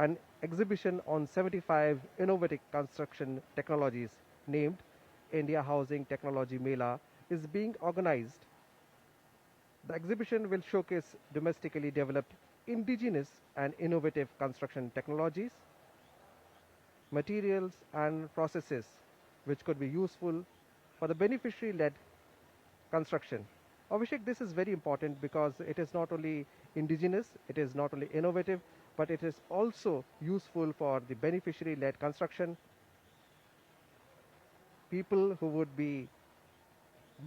an exhibition on 75 innovative construction technologies named India Housing Technology Mela is being organized. The exhibition will showcase domestically developed indigenous and innovative construction technologies, materials and processes which could be useful for the beneficiary led construction. Abhishek, this is very important because it is not only indigenous, it is not only innovative, but it is also useful for the beneficiary led construction. People who would be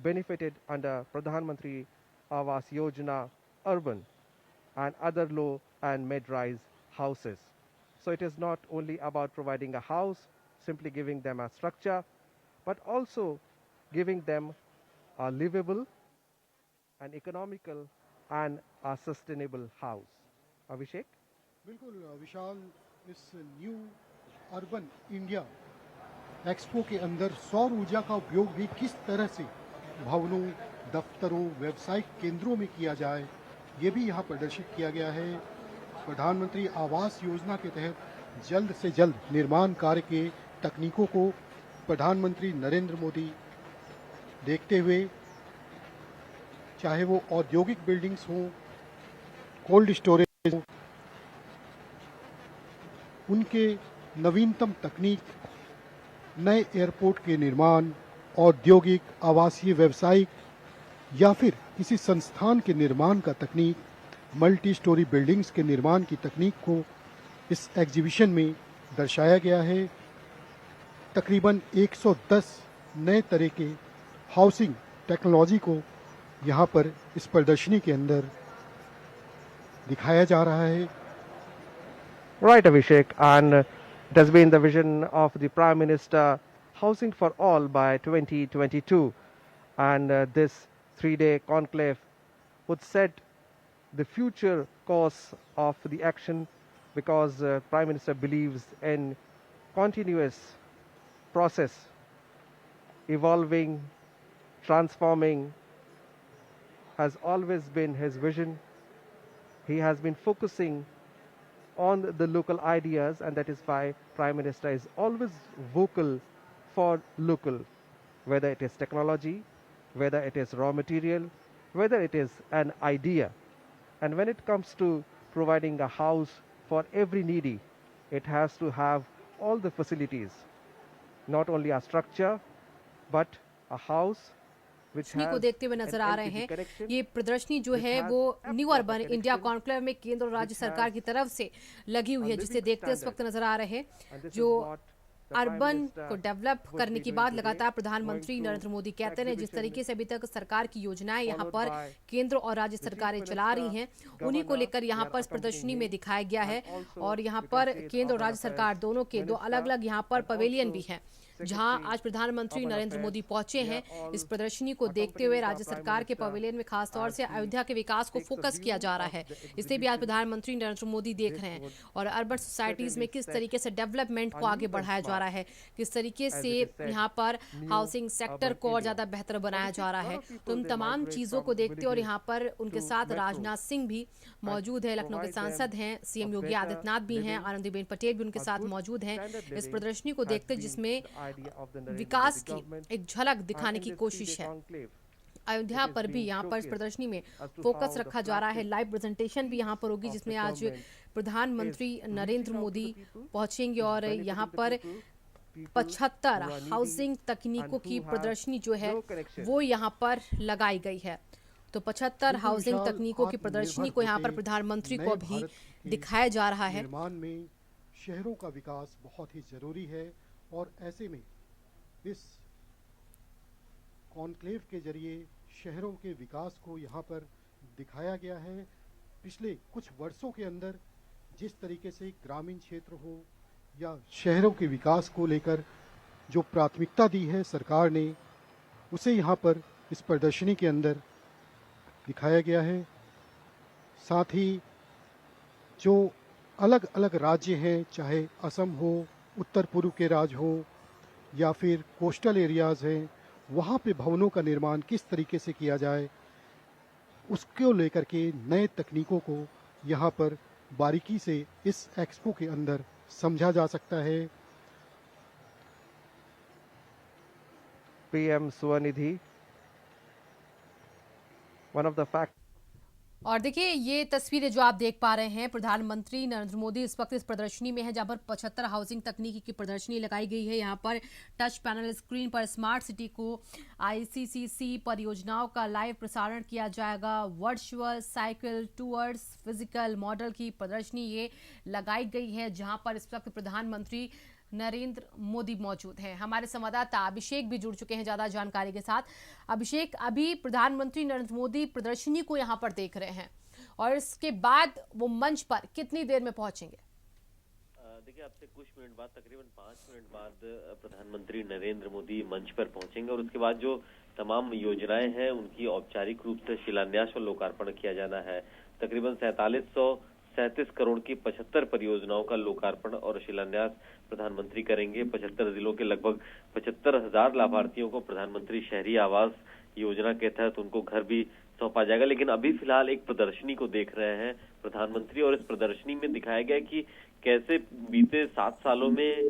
benefited under Pradhan Mantri Awas Yojana urban and other low and mid-rise houses. So it is not only about providing a house, simply giving them a structure, but also giving them a livable, an economical and a sustainable house. Abhishek? बिल्कुल विशाल, इस new urban India expo के अंदर सौर ऊर्जा का उपयोग भी किस तरह से भवनों, दफ्तरों, व्यावसायिक केंद्रों में किया जाए, ये भी यहाँ प्रदर्शित किया गया है। प्रधानमंत्री आवास योजना के तहत जल्द से जल्द निर्माण कार्य के तकनीकों को प्रधानमंत्री नरेंद्र मोदी देखते हुए, चाहे वो औद्योगिक बिल्डिंग्स हों, कोल्ड स्टोरेज हो, उनके नवीनतम तकनीक, नए एयरपोर्ट के निर्माण, औद्योगिक, आवासीय, व्यावसायिक या फिर किसी संस्थान के निर्माण का तकनीक, मल्टी स्टोरी बिल्डिंग्स के निर्माण की तकनीक को इस एग्जीबिशन में दर्शाया गया है। तकरीबन 110 नए तरह के हाउसिंग टेक्नोलॉजी को यहाँ पर इस प्रदर्शनी के अंदर दिखाया जा रहा है। Right, Abhishek, and it has been the vision of the Prime Minister Housing for All by 2022, and this 3-day conclave would set the future course of the action because Prime Minister believes in continuous process, evolving, transforming, has always been his vision. He has been focusing on the local ideas, and that is why Prime Minister is always vocal for local, whether it is technology, whether it is raw material, whether it is an idea. And when it comes to providing a house for every needy, it has to have all the facilities, not only a structure, but a house which प्रदर्शनी को has देखते हुए an नजर आ रहे LPG हैं। connection, ये प्रदर्शनी जो which है has वो new F-water urban India connection, conclave में केंद्र और राज्य which सरकार has की तरफ से लगी हुई a है, जिसे living देखते इस वक्त standard. नजर आ रहे हैं। And this is जो what the Prime urban Minister को डेवलप would करने be की doing बात today, लगातार going प्रधानमंत्री through नरेंद्र मोदी कहते हैं, जिस exhibition तरीके से अभी तक सरकार की योजनाएं यहाँ followed पर by केंद्र और राज्य the Chief सरकारें चला रही Minister, हैं, उन्हीं को Governor, लेकर यहाँ they are पर इस accompanying प्रदर्शनी में him, दिखाया गया है। and also और यहाँ you can पर see it केंद्र और Urban राज्य सरकार Affairs दोनों के दो अलग Minister अलग यहाँ पर and पवेलियन also भी हैं, जहां Secretary आज प्रधानमंत्री Urban नरेंद्र मोदी Affairs. पहुंचे They हैं। are all इस प्रदर्शनी को देखते हुए accompanying the राज्य Prime सरकार के Minister पवेलियन में खास तौर as से he अयोध्या के विकास को takes a फोकस किया view जा रहा of है। the इसे भी आज exhibition. प्रधानमंत्री नरेंद्र मोदी देख This रहे हैं would और अर्बन सोसाइटीज में certainly किस set तरीके से डेवलपमेंट a को आगे new बढ़ाया जा रहा benchmark, है, किस तरीके as से it is said, यहाँ पर new हाउसिंग सेक्टर urban को और India. ज्यादा बेहतर बनाया Abhishek, जा रहा lot है। of people, तो उन they तमाम migrate चीजों from को देखते और villages यहाँ पर उनके to साथ metros राजनाथ सिंह भी and मौजूद है, लखनऊ के provide them सांसद हैं, a CM Yogi better Adityanath भी हैं, living, आनंदीबेन पटेल भी उनके a साथ good मौजूद हैं। standard इस living प्रदर्शनी को has देखते been जिसमें the idea of the Narendra Vikas Modi की government. एक झलक And दिखाने in की this कोशिश 3-day है। conclave, अयोध्या it is पर भी being यहाँ पर इस showcased प्रदर्शनी में as to focus how the रखा जा रहा है। flagship लाइव प्रेजेंटेशन भी यहाँ पर होगी, of the जिसमें आज government प्रधानमंत्री is Narendra reaching out to Modi the people, पहुंचेंगे is और benefiting यहाँ the पर people 75 who are needy housing and तकनीकों who की have प्रदर्शनी जो है no connection. वो यहाँ पर लगाई गई है। तो 75 बिल्कुल हाउसिंग विशाल, तकनीकों की प्रदर्शनी को यहाँ पर आत्मनिर्भर प्रधानमंत्री होते को नए भी भारत के दिखाया जा रहा है। निर्माण में शहरों का विकास बहुत ही जरूरी है और ऐसे में इस कॉन्क्लेव के जरिए शहरों के विकास को यहाँ पर दिखाया गया है। पिछले कुछ वर्षों के अंदर जिस तरीके से ग्रामीण क्षेत्र हो या शहरों के विकास को लेकर जो प्राथमिकता दी है सरकार ने, उसे यहाँ पर इस प्रदर्शनी के अंदर दिखाया गया है। साथ ही जो अलग अलग राज्य हैं, चाहे असम हो, उत्तर पूर्व के राज्य हो या फिर कोस्टल एरियाज़ हैं, वहाँ पे भवनों का निर्माण किस तरीके से किया जाए, उसको लेकर के नए तकनीकों को यहाँ पर बारीकी से इस एक्सपो के अंदर समझा जा सकता है। PM Swanidhi, one of the fact और देखिए ये तस्वीरें जो आप देख पा रहे हैं, प्रधानमंत्री नरेंद्र मोदी इस वक्त इस प्रदर्शनी में है जहां पर 75 हाउसिंग तकनीकी की प्रदर्शनी लगाई गई है। यहां पर टच पैनल स्क्रीन पर स्मार्ट सिटी को आईसीसीसी परियोजनाओं का लाइव प्रसारण किया जाएगा। Virtual cycle tours physical model की प्रदर्शनी ये लगाई गई है जहां पर इस वक्त प्रधानमंत्री नरेंद्र मोदी मौजूद हैं। हमारे संवाददाता अभिषेक भी जुड़ चुके हैं ज्यादा जानकारी के साथ। अभिषेक, अभी प्रधानमंत्री नरेंद्र मोदी प्रदर्शनी को यहां पर देख रहे हैं और इसके बाद वो मंच पर कितनी देर में पहुंचेंगे? देखिए, अब से कुछ मिनट बाद, तकरीबन 5 मिनट बाद प्रधानमंत्री नरेंद्र मोदी मंच पर पहुंचेंगे और उसके बाद जो तमाम योजनाएं हैं उनकी औपचारिक रूप से शिलान्यास और लोकार्पण किया जाना है। तकरीबन 4737 करोड़ की 75 परियोजनाओं का लोकार्पण और शिलान्यास प्रधानमंत्री करेंगे। 75 जिलों के लगभग 75,000 लाभार्थियों को प्रधानमंत्री शहरी आवास योजना के तहत उनको घर भी सौंपा जाएगा। लेकिन अभी फिलहाल एक प्रदर्शनी को देख रहे हैं प्रधानमंत्री और इस प्रदर्शनी में दिखाया गया कि कैसे बीते 7 सालों में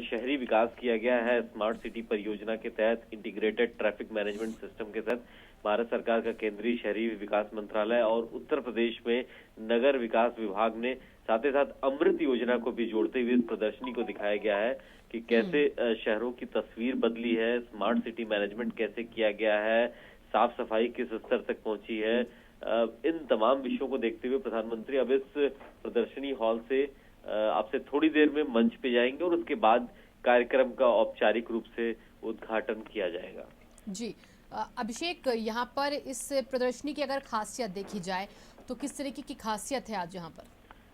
शहरी विकास किया गया है। स्मार्ट सिटी परियोजना के तहत इंटीग्रेटेड ट्रैफिक मैनेजमेंट सिस्टम के तहत भारत सरकार का केंद्रीय शहरी विकास मंत्रालय और उत्तर प्रदेश में नगर विकास विभाग ने साथ ही साथ अमृत योजना को भी जोड़ते हुए इस प्रदर्शनी को दिखाया गया है कि कैसे शहरों की तस्वीर बदली है, स्मार्ट सिटी मैनेजमेंट कैसे किया गया है, साफ सफाई किस स्तर तक पहुंची है। इन तमाम विषयों को देखते हुए प्रधानमंत्री अब इस प्रदर्शनी हॉल से आपसे थोड़ी देर में मंच पे जाएंगे और उसके बाद कार्यक्रम का औपचारिक रूप से उद्घाटन किया जाएगा। जी अभिषेक, यहाँ पर इस प्रदर्शनी की अगर खासियत देखी जाए तो किस तरीके की खासियत है आज यहाँ पर?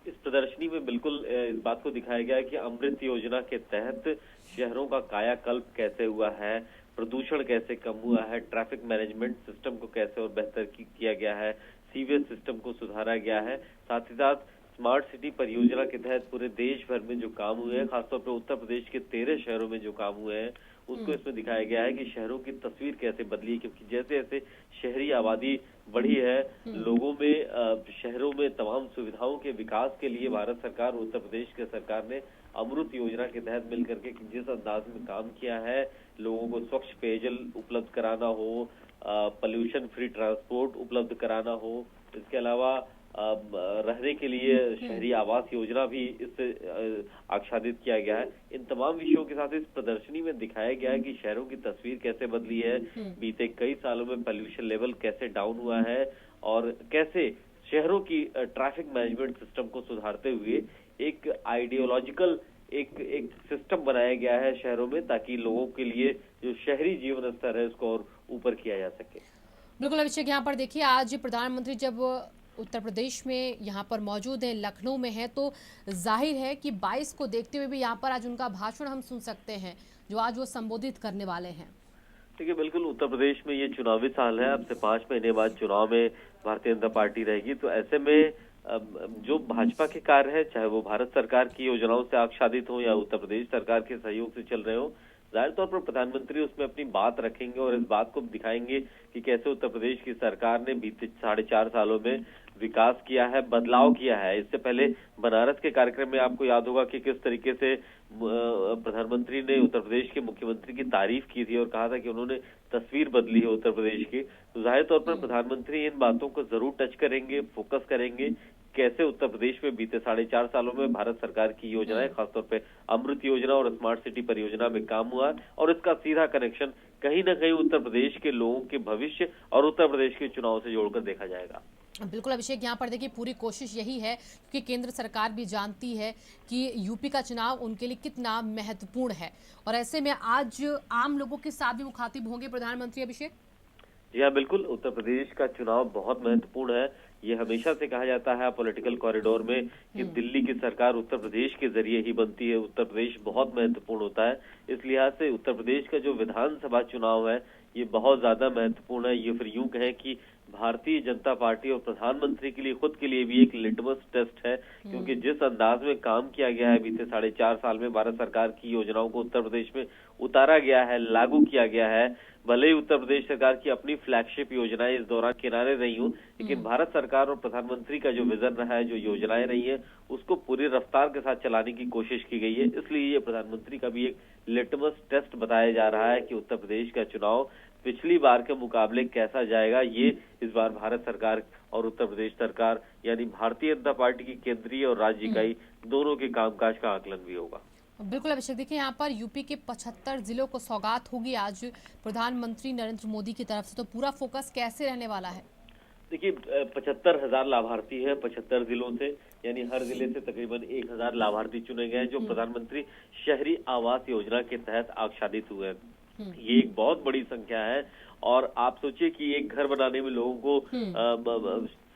इस प्रदर्शनी में बिल्कुल इस बात को दिखाया गया है कि अमृत योजना के तहत शहरों का कायाकल्प कैसे हुआ है, प्रदूषण कैसे कम हुआ है, ट्रैफिक मैनेजमेंट सिस्टम को कैसे और बेहतर किया गया है, सीवेज सिस्टम को सुधारा गया है। साथ ही साथ स्मार्ट सिटी परियोजना के तहत पूरे देश भर में जो काम हुए हैं, खासतौर पर उत्तर प्रदेश के 13 शहरों में जो काम हुए हैं उसको इसमें दिखाया गया है कि शहरों की तस्वीर कैसे बदली है। क्योंकि जैसे जैसे शहरी आबादी बढ़ी है, लोगों में शहरों में तमाम सुविधाओं के विकास के लिए भारत सरकार, उत्तर प्रदेश के सरकार ने अमृत योजना के तहत मिलकर के जिस अंदाज में काम किया है, लोगों को स्वच्छ पेयजल उपलब्ध कराना हो, पोल्यूशन फ्री ट्रांसपोर्ट उपलब्ध कराना हो, इसके अलावा रहने के लिए शहरी आवास योजना भी इससे आच्छादित किया गया है। इन तमाम विषयों के साथ इस प्रदर्शनी में दिखाया गया है कि शहरों की तस्वीर कैसे बदली है, बीते कई सालों में पोल्यूशन लेवल कैसे डाउन हुआ है और कैसे शहरों की ट्रैफिक मैनेजमेंट सिस्टम को सुधारते हुए एक आइडियोलॉजिकल एक सिस्टम बनाया गया है शहरों में, ताकि लोगों के लिए जो शहरी जीवन स्तर है उसको और ऊपर किया जा सके। बिल्कुल अभिषेक, यहाँ पर देखिए आज प्रधानमंत्री जब उत्तर प्रदेश में यहाँ पर मौजूद है, लखनऊ में है, तो जाहिर है कि 22 को देखते हुए भी यहाँ पर आज उनका भाषण हम सुन सकते हैं जो आज वो संबोधित करने वाले हैं। देखिए, बिल्कुल उत्तर प्रदेश में ये चुनावी साल है। अब से 5 महीने बाद चुनाव में भारतीय जनता पार्टी रहेगी, तो ऐसे में जो भाजपा के कार्य है, चाहे वो भारत सरकार की योजनाओं से आच्छादित हो या उत्तर प्रदेश सरकार के सहयोग से चल रहे हो, जाहिर तौर पर प्रधानमंत्री उसमें अपनी बात रखेंगे और इस बात को दिखाएंगे कि कैसे उत्तर प्रदेश की सरकार ने बीते 4.5 सालों में विकास किया है, बदलाव किया है। इससे पहले बनारस के कार्यक्रम में आपको याद होगा कि किस तरीके से प्रधानमंत्री ने उत्तर प्रदेश के मुख्यमंत्री की तारीफ की थी और कहा था कि उन्होंने तस्वीर बदली है उत्तर प्रदेश की। तो जाहिर तौर पर प्रधानमंत्री इन बातों को जरूर टच करेंगे, फोकस करेंगे कैसे उत्तर प्रदेश में बीते 4.5 सालों में भारत सरकार की योजनाएं, खासतौर पे अमृत योजना और स्मार्ट सिटी परियोजना में काम हुआ और इसका सीधा कनेक्शन कहीं ना कहीं उत्तर प्रदेश के लोगों के भविष्य और उत्तर प्रदेश के चुनाव से जोड़कर देखा जाएगा। बिल्कुल अभिषेक, यहाँ पर देखिए पूरी कोशिश यही है क्योंकि केंद्र सरकार भी जानती है कि यूपी का चुनाव उनके लिए कितना महत्वपूर्ण है और ऐसे में आज आम लोगों के साथ भी मुखातिब होंगे प्रधानमंत्री। अभिषेक जी हाँ, बिल्कुल उत्तर प्रदेश का चुनाव बहुत महत्वपूर्ण है। ये हमेशा से कहा जाता है पॉलिटिकल कॉरिडोर में कि दिल्ली की सरकार उत्तर प्रदेश के जरिए ही बनती है। उत्तर प्रदेश बहुत महत्वपूर्ण होता है। इस लिहाज से उत्तर प्रदेश का जो विधानसभा चुनाव है ये बहुत ज्यादा महत्वपूर्ण है। ये फिर यूं कहें कि भारतीय जनता पार्टी और प्रधानमंत्री के लिए खुद के लिए भी एक लिटमस टेस्ट है, क्योंकि जिस अंदाज में काम किया गया है बीते 4.5 साल में भारत सरकार की योजनाओं को उत्तर प्रदेश में उतारा गया है, लागू किया गया है। भले ही उत्तर प्रदेश सरकार की अपनी फ्लैगशिप योजनाएं इस दौरान किनारे रही हूं, लेकिन भारत सरकार और प्रधानमंत्री का जो विजन रहा है, जो योजनाएं रही है, उसको पूरी रफ्तार के साथ चलाने की कोशिश की गई है। इसलिए ये प्रधानमंत्री का भी एक लिटमस टेस्ट बताया जा रहा है कि उत्तर प्रदेश का चुनाव पिछली बार के मुकाबले कैसा जाएगा। ये इस बार भारत सरकार और उत्तर प्रदेश सरकार यानी भारतीय जनता पार्टी की केंद्रीय और राज्य इकाई दोनों के कामकाज का आकलन भी होगा। बिल्कुल अभिषेक, देखिए यहाँ पर यूपी के 75 जिलों को सौगात होगी आज प्रधानमंत्री नरेंद्र मोदी की तरफ से, तो पूरा फोकस कैसे रहने वाला है? देखिए 75,000 लाभार्थी हैं 75 जिलों से, यानी हर जिले से तकरीबन 1,000 लाभार्थी चुने गए हैं जो प्रधानमंत्री शहरी आवास योजना के तहत आच्छादित हुए हैं। ये एक बहुत बड़ी संख्या है और आप सोचिए कि एक घर बनाने में लोगों को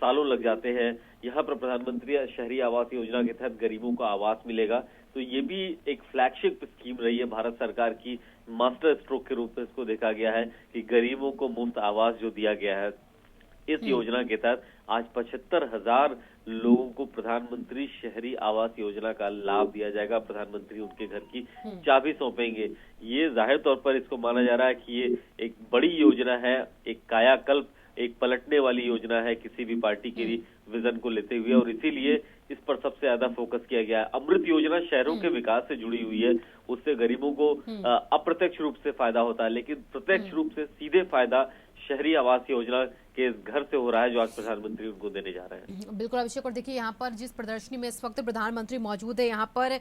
सालों लग जाते हैं। यहाँ पर प्रधानमंत्री शहरी आवास योजना के तहत गरीबों को आवास मिलेगा, तो ये भी एक फ्लैगशिप स्कीम रही है भारत सरकार की। मास्टर स्ट्रोक के रूप में इसको देखा गया है कि गरीबों को मुफ्त आवास जो दिया गया है, इस योजना के तहत आज 75,000 लोगों को प्रधानमंत्री शहरी आवास योजना का लाभ दिया जाएगा। प्रधानमंत्री उनके घर की चाबी सौंपेंगे। ये जाहिर तौर पर इसको माना जा रहा है कि ये एक बड़ी योजना है, एक कायाकल्प, एक पलटने वाली योजना है किसी भी पार्टी के विजन को लेते हुए, और इसीलिए इस पर सबसे ज्यादा फोकस किया गया है। अमृत योजना शहरों के विकास से जुड़ी हुई है, उससे गरीबों को अप्रत्यक्ष रूप से फायदा होता है, लेकिन प्रत्यक्ष रूप से सीधे फायदा शहरी आवास योजना के घर से हो रहा है जो आज प्रधानमंत्री उनको देने जा रहे हैं। बिल्कुल अभिषेक, और देखिए यहाँ पर जिस प्रदर्शनी में इस वक्त प्रधानमंत्री मौजूद है, यहाँ पर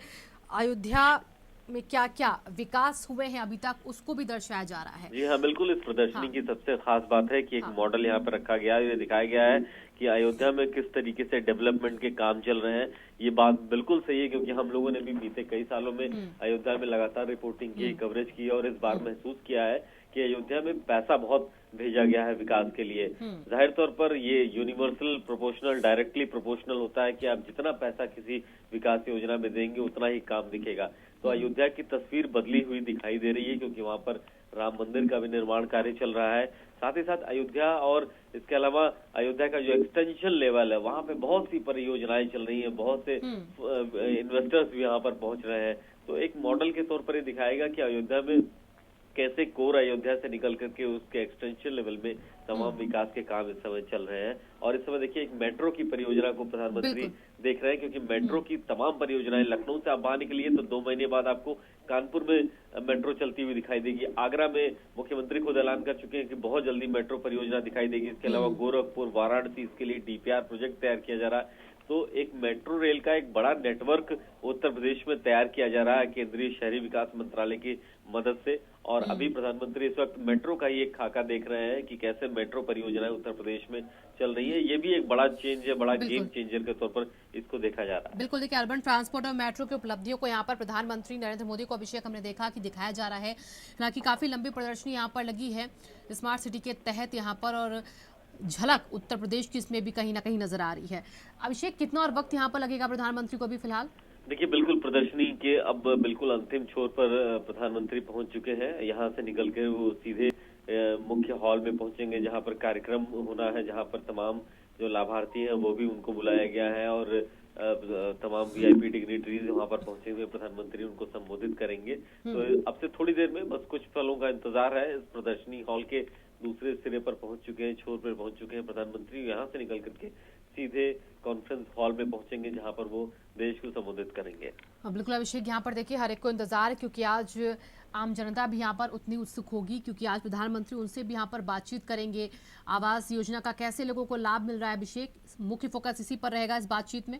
अयोध्या में क्या क्या विकास हुए हैं अभी तक, उसको भी दर्शाया जा रहा है। जी हाँ, बिल्कुल। इस प्रदर्शनी की सबसे खास बात है कि एक मॉडल यहाँ पर रखा गया है, ये दिखाया गया है कि अयोध्या में किस तरीके से डेवलपमेंट के काम चल रहे हैं। ये बात बिल्कुल सही है, क्योंकि हम लोगों ने भी बीते कई सालों में अयोध्या में लगातार रिपोर्टिंग की, कवरेज की, और इस बार महसूस किया है कि अयोध्या में पैसा बहुत भेजा गया है विकास के लिए। जाहिर तौर पर ये यूनिवर्सल प्रोपोर्शनल, डायरेक्टली प्रोपोर्शनल होता है कि आप जितना पैसा किसी विकास योजना में देंगे उतना ही काम दिखेगा। तो अयोध्या की तस्वीर बदली हुई दिखाई दे रही है, क्योंकि वहां पर राम मंदिर का भी निर्माण कार्य चल रहा है। साथ ही साथ अयोध्या और इसके अलावा अयोध्या का जो एक्सटेंशन लेवल है, वहां पे बहुत सी परियोजनाएं चल रही हैं, बहुत से इन्वेस्टर्स भी यहाँ पर पहुंच रहे हैं। तो एक मॉडल के तौर पर ये दिखाएगा कि अयोध्या में कैसे कोर अयोध्या से निकल करके उसके एक्सटेंशन लेवल में तमाम विकास के काम इस समय चल रहे हैं। और इस समय देखिए एक मेट्रो की परियोजना को प्रधानमंत्री देख रहे हैं, क्योंकि मेट्रो की तमाम परियोजनाएं लखनऊ से आप बाहर निकलिए तो 2 महीने बाद आपको कानपुर में मेट्रो चलती हुई दिखाई देगी। आगरा में मुख्यमंत्री खुद ऐलान कर चुके हैं कि बहुत जल्दी मेट्रो परियोजना दिखाई देगी। इसके अलावा गोरखपुर, वाराणसी, इसके लिए डीपीआर प्रोजेक्ट तैयार किया जा रहा है। तो एक मेट्रो रेल का एक बड़ा नेटवर्क उत्तर प्रदेश में तैयार किया जा रहा है केंद्रीय शहरी विकास मंत्रालय की मदद से। और अभी प्रधानमंत्री इस वक्त मेट्रो का ही एक खाका देख रहे हैं कि कैसे मेट्रो परियोजनाएं उत्तर प्रदेश में चल रही है। ये भी एक बड़ा चेंज है, बड़ा गेम चेंजर के तौर पर इसको देखा जा रहा है। बिल्कुल, देखिए अर्बन ट्रांसपोर्ट और मेट्रो की उपलब्धियों को यहाँ पर प्रधानमंत्री नरेंद्र मोदी को अभिषेक हमने देखा कि दिखाया जा रहा है। हालांकि काफी लंबी प्रदर्शनी यहाँ पर लगी है स्मार्ट सिटी के तहत यहाँ पर, और झलक उत्तर प्रदेश की इसमें भी कहीं ना कहीं नजर आ रही है। अभिषेक, कितना और वक्त यहाँ पर लगेगा प्रधानमंत्री को अभी फिलहाल? देखिए बिल्कुल प्रदर्शनी के अब बिल्कुल अंतिम छोर पर प्रधानमंत्री पहुंच चुके हैं। यहाँ से निकल के वो सीधे मुख्य हॉल में पहुंचेंगे जहाँ पर कार्यक्रम होना है, जहाँ पर तमाम जो लाभार्थी हैं वो भी उनको बुलाया गया है और तमाम वीआईपी डिग्निटरीज वहां पर पहुंचे हुए प्रधानमंत्री उनको संबोधित करेंगे। तो अब से थोड़ी देर में बस कुछ पलों का इंतजार है। इस प्रदर्शनी हॉल के दूसरे सिरे पर पहुंच चुके हैं, छोर पर पहुंच चुके हैं प्रधानमंत्री। यहाँ से निकल करके सीधे कॉन्फ्रेंस हॉल में पहुंचेंगे जहां पर वो देश को संबोधित करेंगे। बिल्कुल अभिषेक, यहाँ पर देखिए हर एक को इंतजार है, क्योंकि आज आम जनता भी यहाँ पर उतनी उत्सुक होगी, क्योंकि आज प्रधानमंत्री उनसे भी यहाँ पर बातचीत करेंगे। आवास योजना का कैसे लोगों को लाभ मिल रहा है अभिषेक, मुख्य फोकस इसी पर रहेगा इस बातचीत में।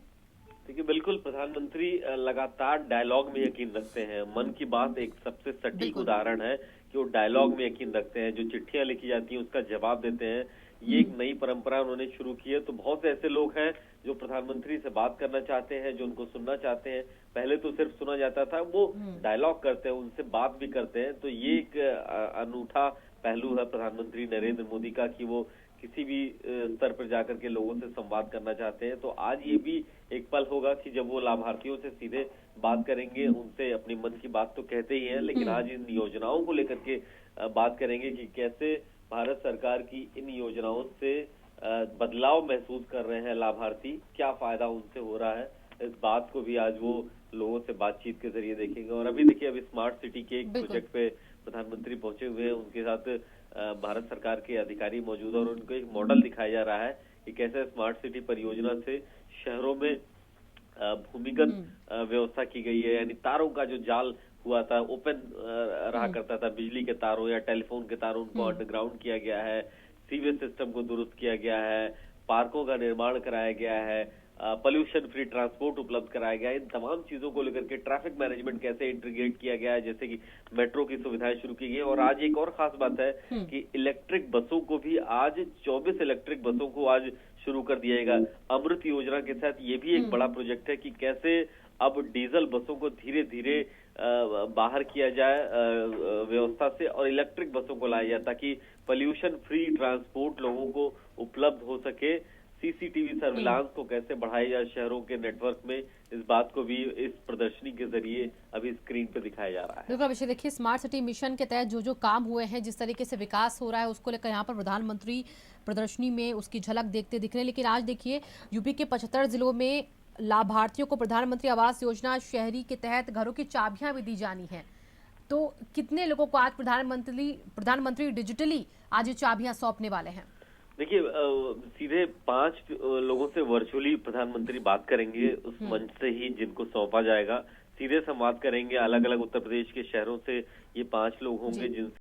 देखिए बिल्कुल प्रधानमंत्री लगातार डायलॉग में यकीन रखते हैं। मन की बात एक सबसे सटीक उदाहरण है कि वो डायलॉग में यकीन रखते हैं। जो चिट्ठियां लिखी जाती हैं उसका जवाब देते हैं। ये एक नई परंपरा उन्होंने शुरू की है। तो बहुत से ऐसे लोग हैं जो प्रधानमंत्री से बात करना चाहते हैं, जो उनको सुनना चाहते हैं। पहले तो सिर्फ सुना जाता था, वो डायलॉग करते हैं, उनसे बात भी करते हैं। तो ये एक अनूठा पहलू है प्रधानमंत्री नरेंद्र मोदी का कि वो किसी भी स्तर पर जाकर के लोगों से संवाद करना चाहते हैं। तो आज ये भी एक पल होगा कि जब वो लाभार्थियों से सीधे बात करेंगे, उनसे अपनी मन की बात तो कहते ही हैं, लेकिन आज इन योजनाओं को लेकर के बात करेंगे कि कैसे भारत सरकार की इन योजनाओं से बदलाव महसूस कर रहे हैं लाभार्थी, क्या फायदा उनसे हो रहा है, इस बात को भी आज वो लोगों से बातचीत के जरिए देखेंगे। और अभी देखिए, अभी स्मार्ट सिटी के एक प्रोजेक्ट पे प्रधानमंत्री पहुंचे हुए हैं, उनके साथ भारत सरकार के अधिकारी मौजूद हैं और उनको एक मॉडल दिखाया जा रहा है कि कैसे स्मार्ट सिटी परियोजना से शहरों में भूमिगत व्यवस्था की गई है, यानी तारों का जो जाल हुआ था, ओपन रहा करता था, बिजली के तारों या टेलीफोन के तारों, उनको अंडरग्राउंड किया गया है, सीवेज सिस्टम को दुरुस्त किया गया है, पार्कों का निर्माण कराया गया है, पोल्यूशन फ्री ट्रांसपोर्ट उपलब्ध कराया गया है। इन तमाम चीजों को लेकर के ट्रैफिक मैनेजमेंट कैसे इंटीग्रेट किया गया है, जैसे कि मेट्रो की सुविधाएं शुरू की गई है। और आज एक और खास बात है कि इलेक्ट्रिक बसों को भी आज 24 इलेक्ट्रिक बसों को आज शुरू कर दिया जाएगा। अमृत योजना के साथ ये भी एक बड़ा प्रोजेक्ट है कि कैसे अब डीजल बसों को धीरे धीरे बाहर किया जाए व्यवस्था से और इलेक्ट्रिक बसों को लाया जाए, ताकि पोल्यूशन फ्री ट्रांसपोर्ट लोगों को उपलब्ध हो सके। सीसीटीवी सर्विलांस को कैसे बढ़ाया जाए शहरों के नेटवर्क में, इस बात को भी इस प्रदर्शनी के जरिए अभी स्क्रीन पे दिखाया जा रहा है। बिल्कुल अभिषेक, देखिए स्मार्ट सिटी मिशन के तहत जो जो काम हुए हैं, जिस तरीके से विकास हो रहा है, उसको लेकर यहाँ पर प्रधानमंत्री प्रदर्शनी में उसकी झलक देखते दिख रहे हैं। लेकिन आज देखिए, यूपी के 75 जिलों में लाभार्थियों को प्रधानमंत्री आवास योजना शहरी के तहत घरों की चाबियां भी दी जानी है। तो कितने लोगों को आज प्रधानमंत्री डिजिटली आज ये चाबियां सौंपने वाले हैं? देखिए, सीधे 5 लोगों से वर्चुअली प्रधानमंत्री बात करेंगे उस मंच से ही, जिनको सौंपा जाएगा। सीधे संवाद करेंगे अलग अलग उत्तर प्रदेश के शहरों से। ये 5 लोग होंगे जिनसे